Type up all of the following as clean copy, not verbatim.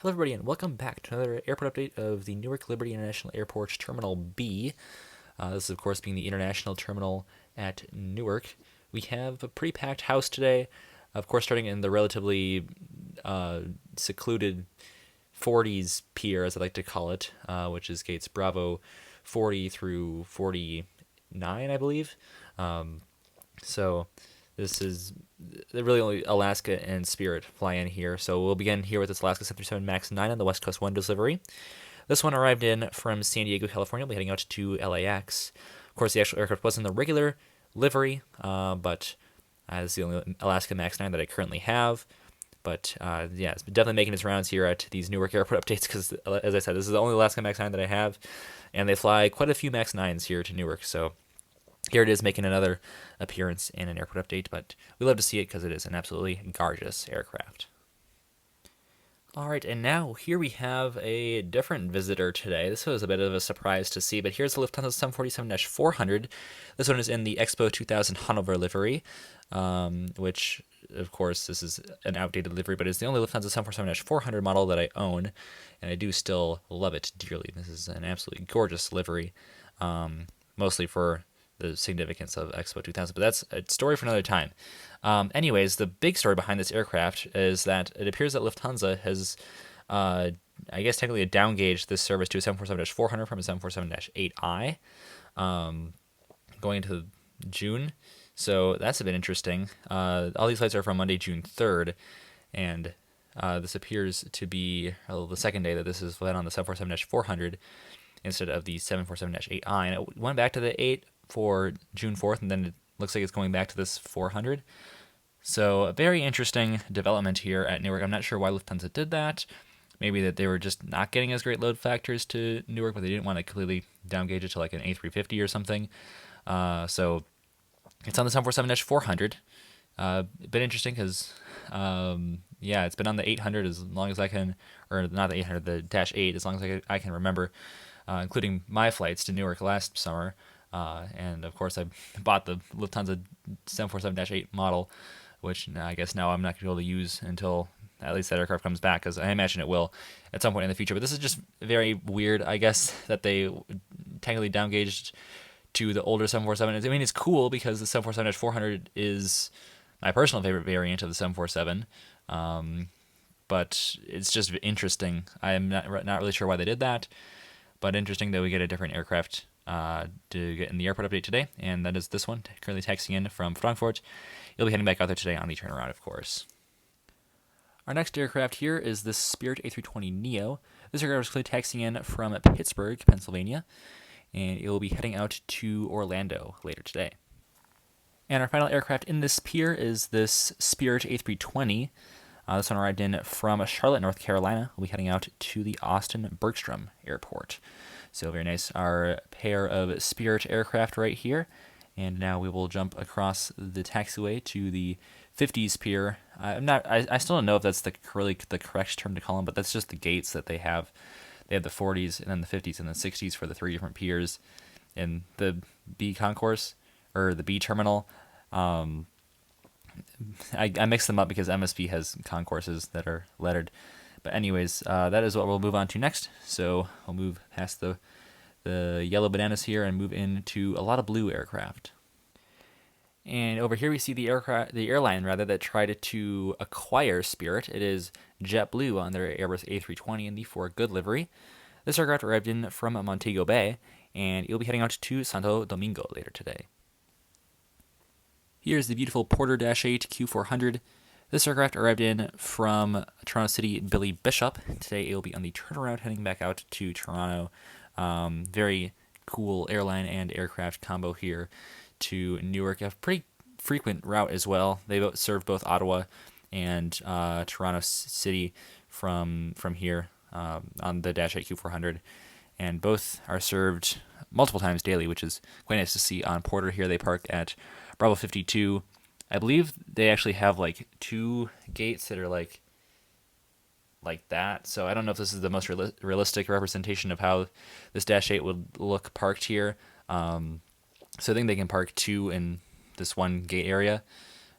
Hello everybody and welcome back to another airport update of the Newark Liberty International Airport Terminal B. This is of course being the international terminal at Newark. We have a pretty packed house today, of course starting in the relatively secluded 40s pier, as I like to call it, which is gates Bravo 40 through 49, I believe. So this is really only Alaska and Spirit fly in here. So we'll begin here with this Alaska 737 MAX 9 on the West Coast 1 delivery. This one arrived in from San Diego, California. We'll be heading out to LAX. Of course, the actual aircraft was in the regular livery, but it's the only Alaska MAX 9 that I currently have. But yeah, it's definitely making its rounds here at these Newark airport updates because, as I said, this is the only Alaska MAX 9 that I have. And they fly quite a few MAX 9s here to Newark. So here it is making another appearance in an airport update, but we love to see it because it is an absolutely gorgeous aircraft. All right, and now here we have a different visitor today. This was a bit of a surprise to see, but here's the Lufthansa 747-400. This one is in the Expo 2000 Hanover livery, which, of course, this is an outdated livery, but it's the only Lufthansa 747-400 model that I own, and I do still love it dearly. This is an absolutely gorgeous livery, mostly for the significance of Expo 2000, but that's a story for another time. Anyways, the big story behind this aircraft is that it appears that Lufthansa has, I guess technically downgauged this service to a 747-400 from a 747-8i, going into June. So that's a bit interesting. All these flights are from Monday, June 3rd, and this appears to be the second day that this is flown on the 747-400 instead of the 747-8i, and it went back to the 8 for June 4th, and then it looks like it's going back to this 400. So a very interesting development here at Newark. I'm not sure why Lufthansa did that. Maybe that they were just not getting as great load factors to Newark, but they didn't want to completely downgauge it to like an A350 or something. So it's on the 747-400. A bit interesting because, yeah, it's been on the 800 as long as I can, or not the 800, the Dash 8, as long as I can remember, including my flights to Newark last summer. And of course, I bought the Lufthansa 747-8 model, which I guess now I'm not going to be able to use until at least that aircraft comes back, because I imagine it will at some point in the future. But this is just very weird, I guess, that they technically downgauged to the older 747. I mean, it's cool because the 747-400 is my personal favorite variant of the 747. But it's just interesting. I'm not really sure why they did that, but interesting that we get a different aircraft to get in the airport update today, and that is this one, currently taxiing in from Frankfurt. You'll be heading back out there today on the turnaround, of course. Our next aircraft here is the Spirit A320neo. This aircraft is currently taxiing in from Pittsburgh, Pennsylvania, and it will be heading out to Orlando later today. And our final aircraft in this pier is this Spirit A320. This one arrived in from Charlotte, North Carolina. We'll be heading out to the Austin Bergstrom Airport. So very nice, our pair of Spirit aircraft right here. And now we will jump across the taxiway to the 50s pier. I still don't know if that's really the correct term to call them, but that's just the gates that they have. They have the 40s and then the 50s and the 60s for the three different piers. And the B concourse, or the B terminal, I mix them up because MSP has concourses that are lettered. But anyways, that is what we'll move on to next. So we'll move past the yellow bananas here and move into a lot of blue aircraft. And over here we see the airline that tried to acquire Spirit. It is JetBlue on their Airbus A320 in the For Good livery. This aircraft arrived in from Montego Bay, and it'll be heading out to Santo Domingo later today. Here's the beautiful Porter Dash 8 Q400. This aircraft arrived in from Toronto City Billy Bishop. Today it will be on the turnaround heading back out to Toronto. Very cool airline and aircraft combo here to Newark. A pretty frequent route as well. They serve both Ottawa and Toronto City from here on the Dash 8 Q400. And both are served multiple times daily, which is quite nice to see on Porter here. They park at Bravo 52. I believe they actually have like two gates that are like that. So I don't know if this is the most realistic representation of how this Dash 8 would look parked here. So I think they can park two in this one gate area.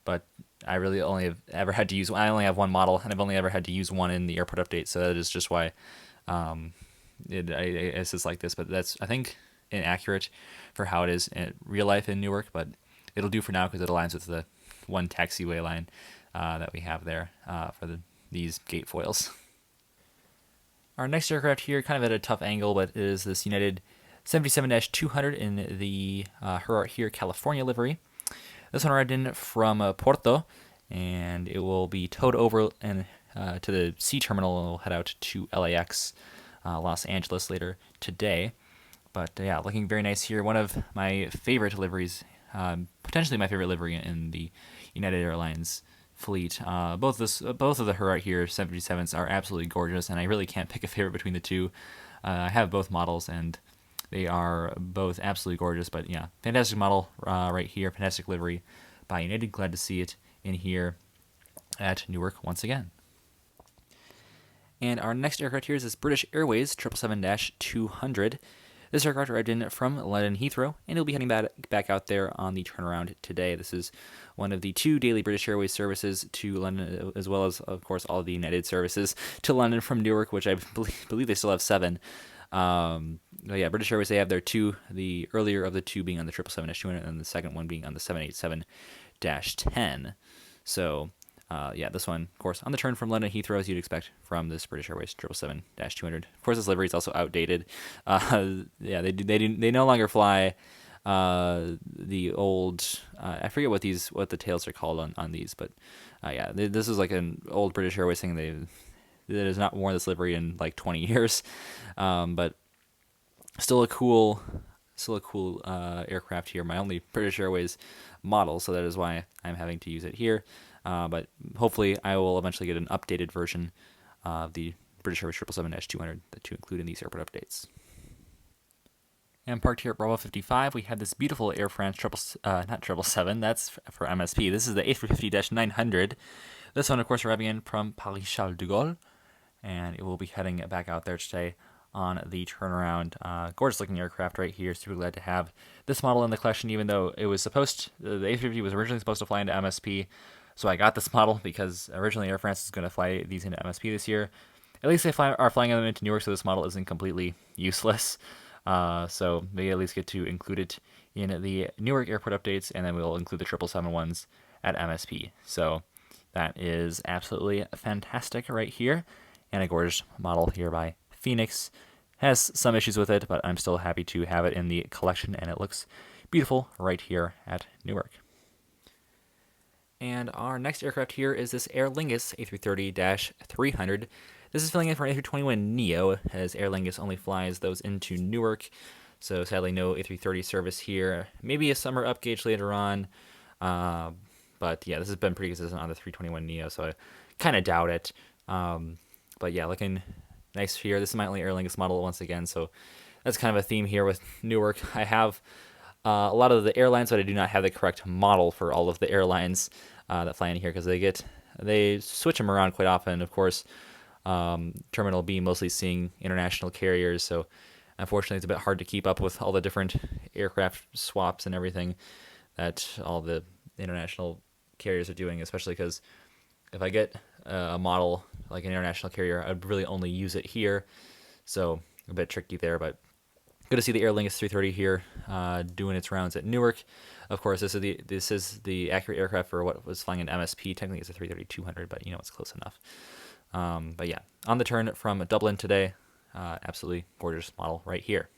But I really only have ever had to use. I only have one model, and I've only ever had to use one in the airport update. So that is just why it's just like this. But that's, I think, inaccurate for how it is in real life in Newark. But it'll do for now because it aligns with the one taxiway line that we have there for these gate foils. Our next aircraft here, kind of at a tough angle, but is this United 77-200 in the here California livery. This one arrived in from Porto, and it will be towed over and to the C terminal, and will head out to LAX, Los Angeles later today. But yeah, looking very nice here. One of my favorite liveries, potentially my favorite livery in the United Airlines fleet. Both of the right here 77s are absolutely gorgeous, and I really can't pick a favorite between the two. I have both models, and they are both absolutely gorgeous. But yeah, fantastic model right here, fantastic livery by United. Glad to see it in here at Newark once again. And our next aircraft here is this British Airways 777-200. This aircraft arrived in from London Heathrow, and it'll be heading back out there on the turnaround today. This is one of the 2 daily British Airways services to London, as well as, of course, all of the United services to London from Newark, which I believe they still have 7. But yeah, British Airways, they have their 2, the earlier of the 2 being on the 777-200, and the second one being on the 787-10. So, yeah, this one, of course, on the turn from London Heathrow, as you'd expect from this British Airways 777-200. Of course, this livery is also outdated. Yeah, they no longer fly the old. I forget what the tails are called on these, but yeah, this is like an old British Airways thing. That has not worn this livery in like 20 years, but still a cool aircraft here. My only British Airways model, so that is why I'm having to use it here. But hopefully I will eventually get an updated version of the British Airways 777-200 to include in these airport updates. And parked here at Bravo 55, we have this beautiful Air France not 777, that's for MSP. This is the A350-900. This one, of course, arriving in from Paris Charles de Gaulle, and it will be heading back out there today on the turnaround. Gorgeous looking aircraft right here. Super glad to have this model in the collection, even though it was the A350 was originally supposed to fly into MSP. So I got this model because originally Air France is going to fly these into MSP this year. At least they are flying them into Newark, so this model isn't completely useless. So they at least get to include it in the Newark airport updates, and then we'll include the 777 ones at MSP. So that is absolutely fantastic right here, and a gorgeous model here by Phoenix. Has some issues with it, but I'm still happy to have it in the collection, and it looks beautiful right here at Newark. And our next aircraft here is this Aer Lingus A330-300. This is filling in for an A321neo, as Aer Lingus only flies those into Newark. So sadly, no A330 service here. Maybe a summer upgauge later on. But yeah, this has been pretty consistent on the 321neo, so I kind of doubt it. But yeah, looking nice here. This is my only Aer Lingus model once again, so that's kind of a theme here with Newark. I have a lot of the airlines, but I do not have the correct model for all of the airlines that fly in here, because they switch them around quite often. Of course, Terminal B mostly seeing international carriers, so unfortunately it's a bit hard to keep up with all the different aircraft swaps and everything that all the international carriers are doing, especially because if I get a model like an international carrier, I'd really only use it here, so a bit tricky there. But good to see the Aer Lingus 330 here doing its rounds at Newark. Of course, this is the accurate aircraft for what was flying in MSP. Technically, it's a 330-200, but it's close enough. But yeah, on the turn from Dublin today, absolutely gorgeous model right here.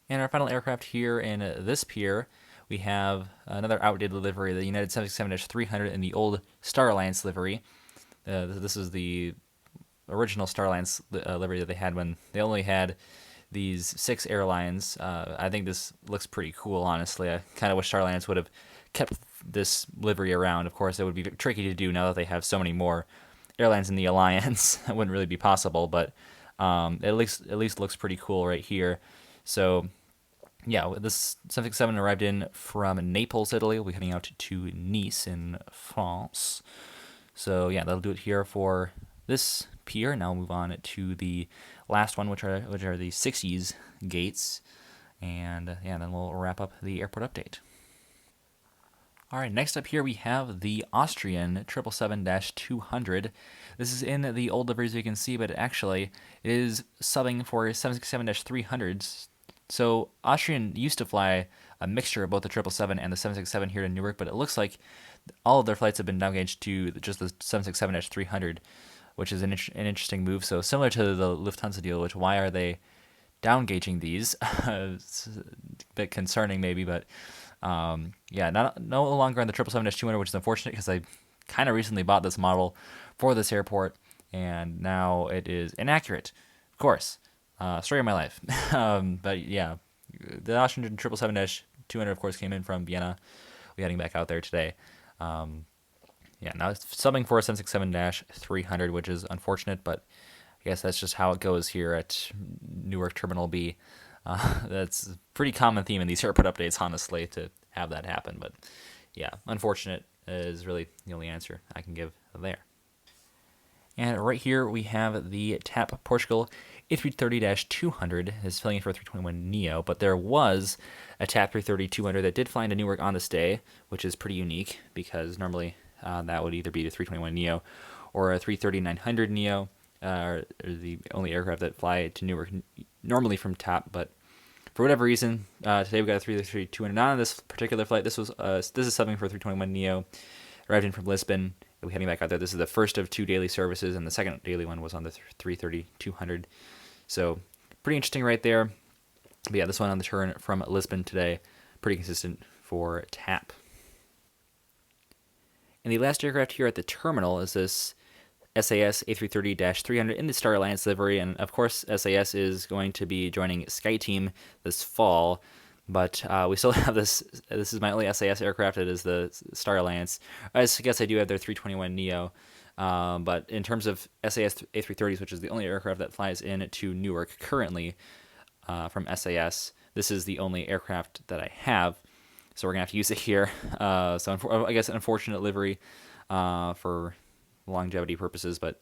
And our final aircraft here in this pier, we have another outdated livery, the United 767-300 in the old Star Alliance livery. This is the original Star Alliance livery that they had when they only had these 6 airlines. I think this looks pretty cool, honestly. I kind of wish Star Alliance would have kept this livery around. Of course, it would be tricky to do now that they have so many more airlines in the alliance. That wouldn't really be possible, but it at least looks pretty cool right here. So yeah, this 767 arrived in from Naples, Italy. We'll be heading out to Nice in France. So yeah, that'll do it here for this pier. Now we'll move on to the last one, which are the 60s gates, and yeah, then we'll wrap up the airport update. All right, next up here we have the Austrian 777-200. This is in the old liveries you can see, but actually it is subbing for 767-300s. So Austrian used to fly a mixture of both the 777 and the 767 here to Newark, but it looks like all of their flights have been downgraded to just the 767-300, which is an interesting move. So similar to the Lufthansa deal, which why are they downgauging these? It's a bit concerning maybe, but yeah, no longer on the 777-200, which is unfortunate because I kind of recently bought this model for this airport, and now it is inaccurate. Of course, story of my life. But yeah, the Austrian 777-200, of course, came in from Vienna. We're heading back out there today. Yeah, now it's subbing for 767-300, which is unfortunate, but I guess that's just how it goes here at Newark Terminal B. That's a pretty common theme in these airport updates, honestly, to have that happen. But yeah, unfortunate is really the only answer I can give there. And right here we have the TAP Portugal A330-200 is filling in for a 321neo, but there was a TAP 330-200 that did fly into Newark on this day, which is pretty unique because normally that would either be the 321neo or a 330-900neo, are the only aircraft that fly to Newark normally from TAP, but for whatever reason, today we got a 330-200 not on this particular flight. This is subbing for a 321neo, arrived in from Lisbon. We'll be heading back out there. This is the first of 2 daily services, and the second daily one was on the 330-200. So pretty interesting right there. But yeah, this one on the turn from Lisbon today, pretty consistent for TAP. And the last aircraft here at the terminal is this SAS A330-300 in the Star Alliance livery, and of course SAS is going to be joining SkyTeam this fall, but we still have this is my only SAS aircraft. It is the Star Alliance. I guess I do have their 321neo, but in terms of SAS A330s, which is the only aircraft that flies in to Newark currently from SAS, this is the only aircraft that I have, so we're going to have to use it here. So I guess an unfortunate livery for longevity purposes, but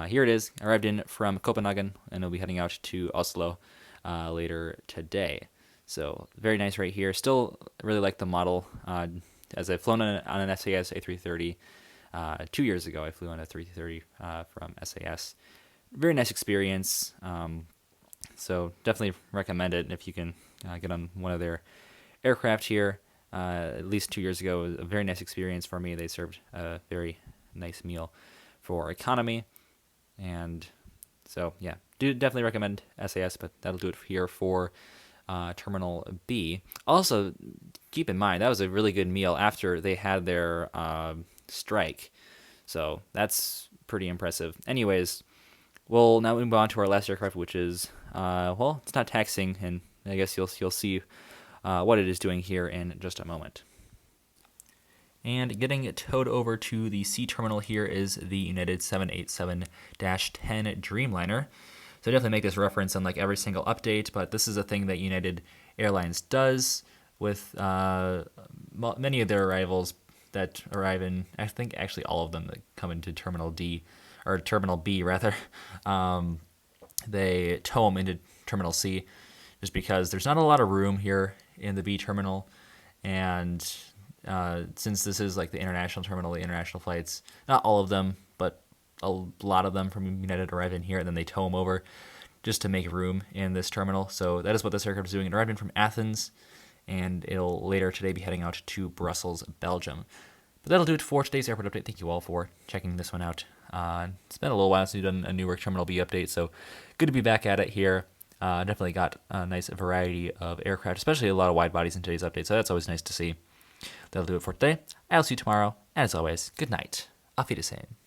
here it is. Arrived in from Copenhagen, and we'll be heading out to Oslo later today. So very nice right here. Still really like the model. As I've flown on an SAS A330 2 years ago, I flew on a 330 from SAS. Very nice experience. So definitely recommend it if you can get on one of their aircraft here. At least 2 years ago, it was a very nice experience for me. They served a very nice meal for economy, and so yeah, do definitely recommend SAS, but that'll do it here for Terminal B. Also, keep in mind that was a really good meal after they had their strike, so that's pretty impressive. Anyways, we'll now move on to our last aircraft, which is well, it's not taxiing, and I guess you'll see what it is doing here in just a moment. And getting it towed over to the C terminal here is the United 787-10 Dreamliner. So I definitely make this reference on like every single update, but this is a thing that United Airlines does with many of their arrivals that arrive in, I think actually all of them that come into Terminal D, or Terminal B rather. They tow them into Terminal C just because there's not a lot of room here in the B terminal, and since this is like the international terminal, the international flights, not all of them, but a lot of them from United arrive in here, and then they tow them over just to make room in this terminal. So that is what this aircraft is doing. It arrived in from Athens, and it'll later today be heading out to Brussels, Belgium. But that'll do it for today's airport update. Thank you all for checking this one out. It's been a little while since we've done a Newark Terminal B update, so good to be back at it here. Definitely got a nice variety of aircraft, especially a lot of wide bodies in today's update, so that's always nice to see. That'll do it for today. I'll see you tomorrow, and as always, good night. Auf Wiedersehen.